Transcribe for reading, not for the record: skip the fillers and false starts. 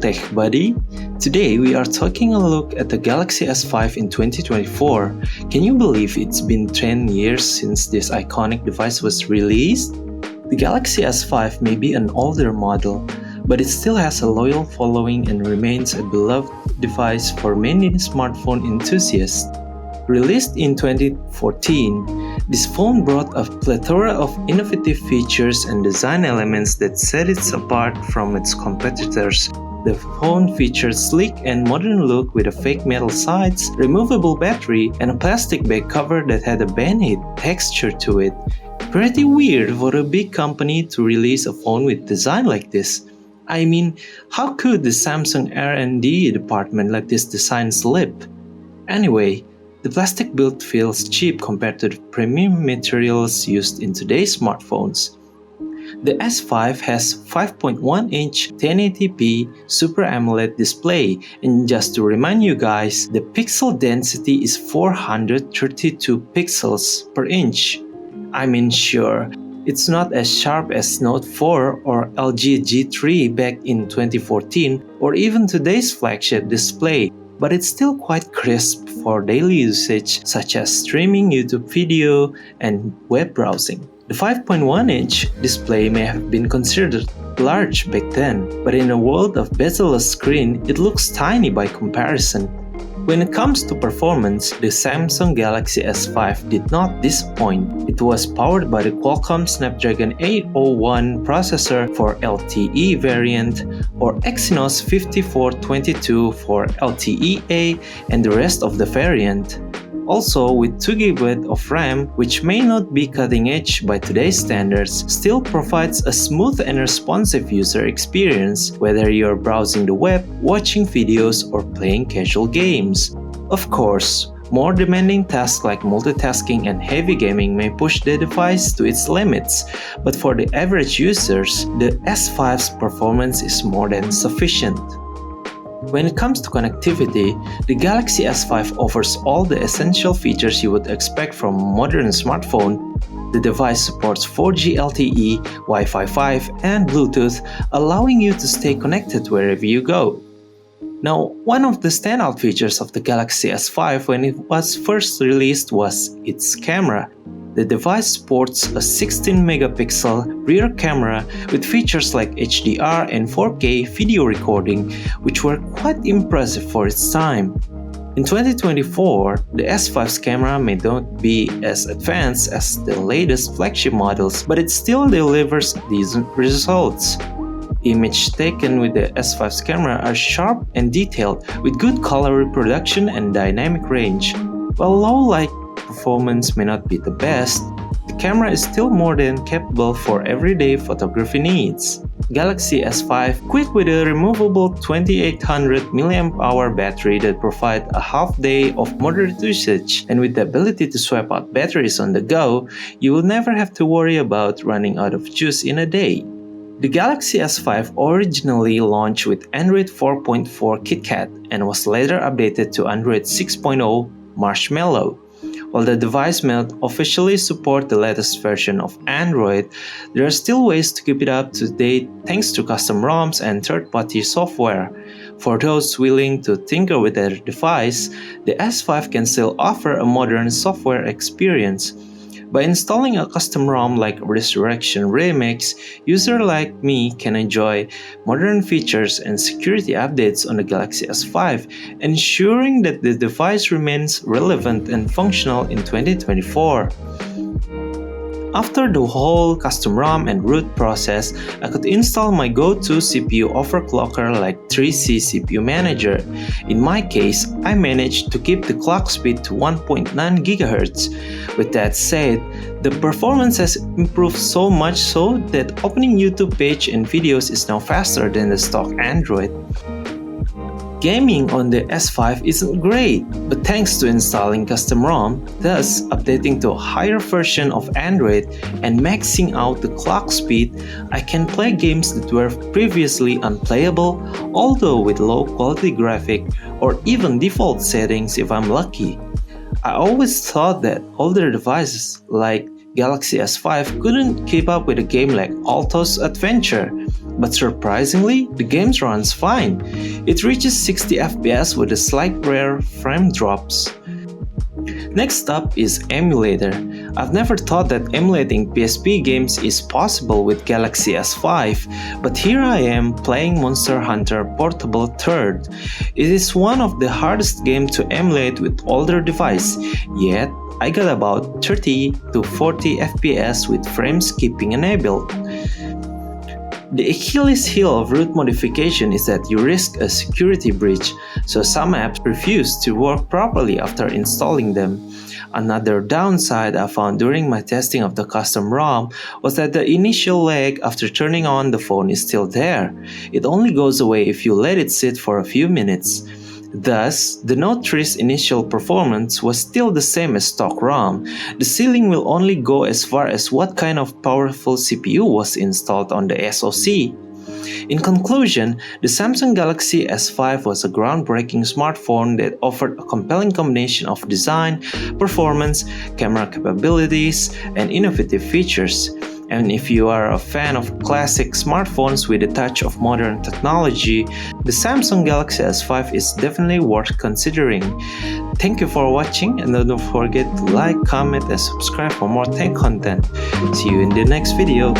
tech buddy. Today we are taking a look at the Galaxy S5 in 2024. Can you believe it's been 10 years since this iconic device was released? The Galaxy S5 may be an older model, but it still has a loyal following and remains a beloved device for many smartphone enthusiasts. Released in 2014, this phone brought a plethora of innovative features and design elements that set it apart from its competitors. The phone featured sleek and modern look with a fake metal sides, removable battery, and a plastic back cover that had a bandit texture to it. Pretty weird for a big company to release a phone with design like this. I mean, how could the Samsung R&D department let this design slip? Anyway, the plastic build feels cheap compared to the premium materials used in today's smartphones. The S5 has 5.1-inch 1080p Super AMOLED display, and just to remind you guys, the pixel density is 432 pixels per inch. I mean, sure, it's not as sharp as Note 4 or LG G3 back in 2014 or even today's flagship display, but it's still quite crisp for daily usage such as streaming YouTube video and web browsing. The 5.1-inch display may have been considered large back then, but in a world of bezel-less screen, it looks tiny by comparison. When it comes to performance, the Samsung Galaxy S5 did not disappoint. It was powered by the Qualcomm Snapdragon 801 processor for LTE variant or Exynos 5422 for LTE-A and the rest of the variant. Also, with 2GB of RAM, which may not be cutting edge by today's standards, still provides a smooth and responsive user experience, whether you're browsing the web, watching videos, or playing casual games. Of course, more demanding tasks like multitasking and heavy gaming may push the device to its limits, but for the average users, the S5's performance is more than sufficient. When it comes to connectivity, the Galaxy S5 offers all the essential features you would expect from a modern smartphone. The device supports 4G LTE, Wi-Fi 5, and Bluetooth, allowing you to stay connected wherever you go. Now, one of the standout features of the Galaxy S5 when it was first released was its camera. The device sports a 16-megapixel rear camera with features like HDR and 4K video recording, which were quite impressive for its time. In 2024, the S5's camera may not be as advanced as the latest flagship models, but it still delivers decent results. Images taken with the S5's camera are sharp and detailed, with good color reproduction and dynamic range. While low-light performance may not be the best, the camera is still more than capable for everyday photography needs. Galaxy S5, equipped with a removable 2800 mAh battery that provides a half day of moderate usage, and with the ability to swap out batteries on the go, you will never have to worry about running out of juice in a day. The Galaxy S5 originally launched with Android 4.4 KitKat and was later updated to Android 6.0 Marshmallow. While the device may not officially support the latest version of Android, there are still ways to keep it up to date thanks to custom ROMs and third-party software. For those willing to tinker with their device, the S5 can still offer a modern software experience. By installing a custom ROM like Resurrection Remix, users like me can enjoy modern features and security updates on the Galaxy S5, ensuring that the device remains relevant and functional in 2024. After the whole custom ROM and root process, I could install my go-to CPU overclocker like 3C CPU Manager. In my case, I managed to keep the clock speed to 1.9 GHz. With that said, the performance has improved so much so that opening YouTube page and videos is now faster than the stock Android. Gaming on the S5 isn't great, but thanks to installing custom ROM, thus updating to a higher version of Android and maxing out the clock speed, I can play games that were previously unplayable, although with low quality graphic or even default settings if I'm lucky. I always thought that older devices like Galaxy S5 couldn't keep up with a game like Alto's Adventure. but surprisingly, the game runs fine. It reaches 60 FPS with a slight rare frame drops. Next up is emulator. I've never thought that emulating PSP games is possible with Galaxy S5, but here I am playing Monster Hunter Portable 3rd. It is one of the hardest games to emulate with older device, yet I got about 30 to 40 FPS with frame skipping enabled. The Achilles heel of root modification is that you risk a security breach, so some apps refuse to work properly after installing them. Another downside I found during my testing of the custom ROM was that the initial lag after turning on the phone is still there. It only goes away if you let it sit for a few minutes. Thus, the Note 3's initial performance was still the same as stock ROM. The ceiling will only go as far as what kind of powerful CPU was installed on the SoC. In conclusion, the Samsung Galaxy S5 was a groundbreaking smartphone that offered a compelling combination of design, performance, camera capabilities, and innovative features. And if you are a fan of classic smartphones with a touch of modern technology, the Samsung Galaxy S5 is definitely worth considering. Thank you for watching, and don't forget to like, comment, and subscribe for more tech content. See you in the next video.